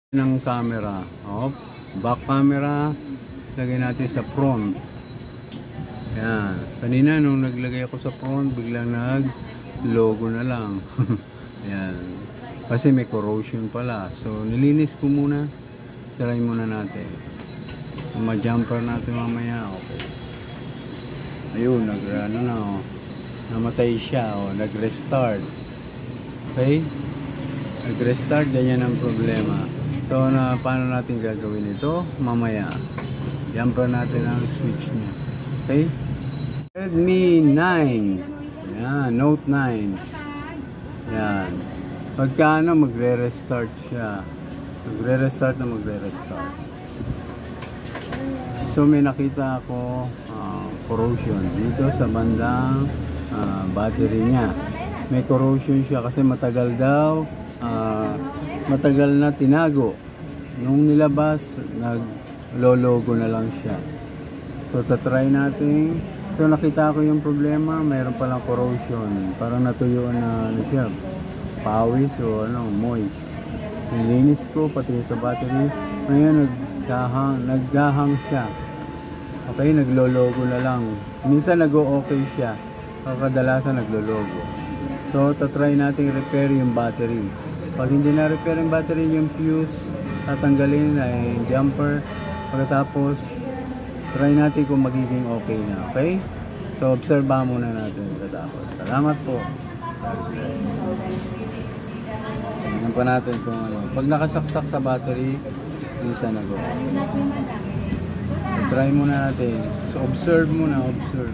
ng camera. Back camera, lagay natin sa front. Yan. Kanina nung naglagay ako sa front, biglang nag-logo na lang. Yan. Kasi may corrosion pala. So, nilinis ko muna. Try muna natin. Ma-jumper natin mamaya. Okay. Ayun, namatay siya. Nag-restart. Okay? Nag-restart, ganyan ang problema. So, paano natin gagawin ito? Mamaya. Jumper natin ang switch niya. Okay? Redmi 9. Yan, Note 9. Yan. Pagka magre-restart siya. Magre-restart. So, may nakita ako corrosion dito sa bandang battery niya. May corrosion siya kasi matagal daw. Matagal na tinago. Nung nilabas, nag-logo na lang siya. So, tatry natin. So, nakita ko yung problema. Mayroon palang corrosion. Parang natuyuan na siya. Pawis o moist. Nilinis ko, pati sa battery. Ngayon, naghahang siya. Okay, naglo-logo na lang. Minsan nag-o-okay siya. Kadalasan naglo-logo. So, tatry natin repair yung battery. Pag hindi na-repair yung battery, yung fuse, tatanggalin na yung jumper. Pagkatapos, try natin kung magiging okay na. Okay? So, obserba muna natin pagkatapos. Salamat po. Tingnan pa natin kung ano. Pag nakasaksak sa battery, minsan nag-o-okay. So, try muna natin. So, observe muna, observe.